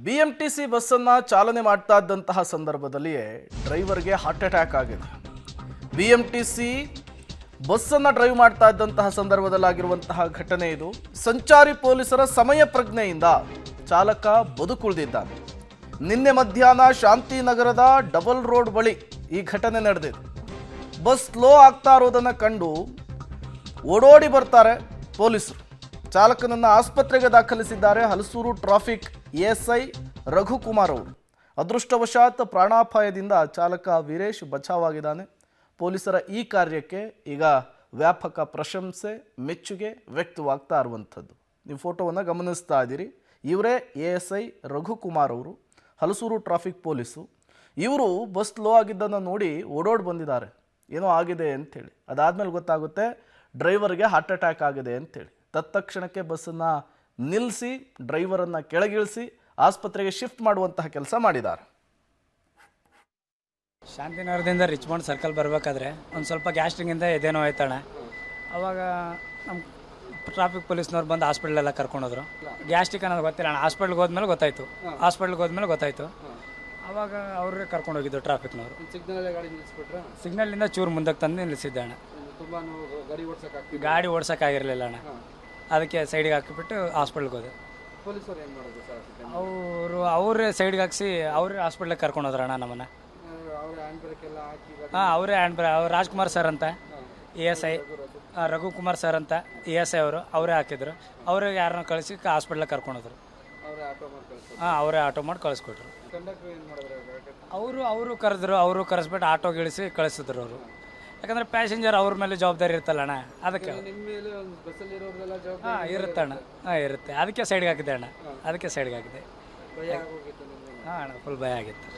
BMTC ಬಸ್ಸನ್ನು ಚಾಲನೆ ಮಾಡ್ತಾ ಇದ್ದಂತಹ ಸಂದರ್ಭದಲ್ಲಿಯೇ ಡ್ರೈವರ್ಗೆ ಹಾರ್ಟ್ ಅಟ್ಯಾಕ್ ಆಗಿದೆ. BMTC ಬಸ್ಸನ್ನು ಡ್ರೈವ್ ಮಾಡ್ತಾ ಇದ್ದಂತಹ ಸಂದರ್ಭದಲ್ಲಾಗಿರುವಂತಹ ಘಟನೆ ಇದು. ಸಂಚಾರಿ ಪೊಲೀಸರ ಸಮಯ ಪ್ರಜ್ಞೆಯಿಂದ ಚಾಲಕ ಬದುಕುಳಿದಿದ್ದಾನೆ. ನಿನ್ನೆ ಮಧ್ಯಾಹ್ನ ಶಾಂತಿನಗರದ ಡಬಲ್ ರೋಡ್ ಬಳಿ ಈ ಘಟನೆ ನಡೆದಿದೆ. ಬಸ್ ಸ್ಲೋ ಆಗ್ತಾ ಇರೋದನ್ನು ಕಂಡು ಓಡೋಡಿ ಬರ್ತಾರೆ ಪೊಲೀಸರು. ಚಾಲಕನನ್ನು ಆಸ್ಪತ್ರೆಗೆ ದಾಖಲಿಸಿದ್ದಾರೆ ಹಲಸೂರು ಟ್ರಾಫಿಕ್ ಎಎಸ್ಐ ರಘುಕುಮಾರ್ ಅವರು. ಅದೃಷ್ಟವಶಾತ್ ಪ್ರಾಣಾಪಾಯದಿಂದ ಚಾಲಕ ವೀರೇಶ್ ಬಚಾವಾಗಿದ್ದಾನೆ. ಪೊಲೀಸರ ಈ ಕಾರ್ಯಕ್ಕೆ ಈಗ ವ್ಯಾಪಕ ಪ್ರಶಂಸೆ ಮೆಚ್ಚುಗೆ ವ್ಯಕ್ತವಾಗ್ತಾ ಇರುವಂಥದ್ದು. ನೀವು ಫೋಟೋವನ್ನು ಗಮನಿಸ್ತಾ ಇದ್ದೀರಿ. ಇವರೇ ಎಎಸ್ಐ ರಘುಕುಮಾರ್ ಅವರು, ಹಲಸೂರು ಟ್ರಾಫಿಕ್ ಪೊಲೀಸು. ಇವರು ಬಸ್ ಲೋ ಆಗಿದ್ದನ್ನು ನೋಡಿ ಓಡೋಡಿ ಬಂದಿದ್ದಾರೆ, ಏನೋ ಆಗಿದೆ ಅಂಥೇಳಿ. ಅದಾದಮೇಲೆ ಗೊತ್ತಾಗುತ್ತೆ ಡ್ರೈವರ್ಗೆ ಹಾರ್ಟ್ ಅಟ್ಯಾಕ್ ಆಗಿದೆ ಅಂಥೇಳಿ. ತತ್ಕ್ಷಣಕ್ಕೆ ಬಸ್ಸನ್ನು ನಿಲ್ಲಿಸಿ ಡ್ರೈವರನ್ನು ಕೆಳಗಿಳಿಸಿ ಆಸ್ಪತ್ರೆಗೆ ಶಿಫ್ಟ್ ಮಾಡುವಂತಹ ಕೆಲಸ ಮಾಡಿದ್ದಾರೆ. ಶಾಂತಿನಗರದಿಂದ ರಿಚ್ಮಂಡ್ ಸರ್ಕಲ್ ಬರಬೇಕಾದ್ರೆ ಒಂದು ಸ್ವಲ್ಪ ಗ್ಯಾಸ್ಟ್ರಿಂಗಿಂದ ಎದೇನೋ ಆಯ್ತಣ್ಣ. ಅವಾಗ ನಮ್ಮ ಟ್ರಾಫಿಕ್ ಪೊಲೀಸ್ನವ್ರು ಬಂದು ಹಾಸ್ಪಿಟ್ಲೆಲ್ಲ ಕರ್ಕೊಂಡೋದ್ರು. ಗ್ಯಾಸ್ಟ್ರಿಕ್ ಅನ್ನೋದು ಗೊತ್ತಿಲ್ಲ ಅಣ್ಣ. ಹಾಸ್ಪಿಟ್ಲ್ಗೆ ಹೋದ್ಮೇಲೆ ಗೊತ್ತಾಯಿತು. ಅವಾಗ ಅವ್ರಿಗೆ ಕರ್ಕೊಂಡೋಗಿದ್ದು ಟ್ರಾಫಿಕ್ನವರು. ಸಿಗ್ನಲಿಂದ ಚೂರು ಮುಂದಕ್ಕೆ ತಂದು ನಿಲ್ಲಿಸಿದ್ದೆ ಅಣ್ಣ. ಗಾಡಿ ಓಡ್ಸೋಕ್ಕಾಗಿರಲಿಲ್ಲ ಅಣ್ಣ. ಅದಕ್ಕೆ ಸೈಡಿಗೆ ಹಾಕಿಬಿಟ್ಟು ಹಾಸ್ಪಿಟ್ಲ್ಗೆ ಹೋದೆ. ಅವರೇ ಸೈಡ್ಗೆ ಹಾಕಿಸಿ ಅವರೇ ಹಾಸ್ಪಿಟ್ಲಿಗೆ ಕರ್ಕೊಂಡೋದ್ರು ಅಣ್ಣ ನಮ್ಮನ್ನು. ಹಾಂ, ಅವರೇ ಹ್ಯಾಂಡ್ ಬ್ರೇಕ್. ಅವ್ರು ರಾಜ್ಕುಮಾರ್ ಸರ್ ಅಂತ ಎಎಸ್ಐ, ರಘುಕುಮಾರ್ ಸರ್ ಅಂತ ಎಎಸ್ಐ ಅವರೇ ಹಾಕಿದ್ರು. ಅವ್ರಿಗೆ ಯಾರನ್ನ ಕಳಿಸಿ ಹಾಸ್ಪಿಟ್ಲಿಗೆ ಕರ್ಕೊಂಡೋದ್ರು. ಹಾಂ, ಅವರೇ ಆಟೋ ಮಾಡಿ ಕಳಿಸ್ಕೊಟ್ರು. ಅವರು ಕರೆಸ್ಬಿಟ್ಟು ಆಟೋಗೆ ಇಳಿಸಿ ಕಳಿಸಿದ್ರು ಅವರು. ಯಾಕಂದರೆ ಪ್ಯಾಸೆಂಜರ್ ಅವ್ರ ಮೇಲೆ ಜವಾಬ್ದಾರಿ ಇರ್ತಲ್ಲ ಅಣ್ಣ. ಅದಕ್ಕೆ ಹಾಂ ಇರುತ್ತಣ್ಣ. ಇರುತ್ತೆ. ಅದಕ್ಕೆ ಸೈಡ್ಗೆ ಹಾಕಿದ್ದೆ ಅಣ್ಣ. ಹಾಂ ಅಣ್ಣ, ಫುಲ್ ಭಯ ಆಗಿತ್ತು.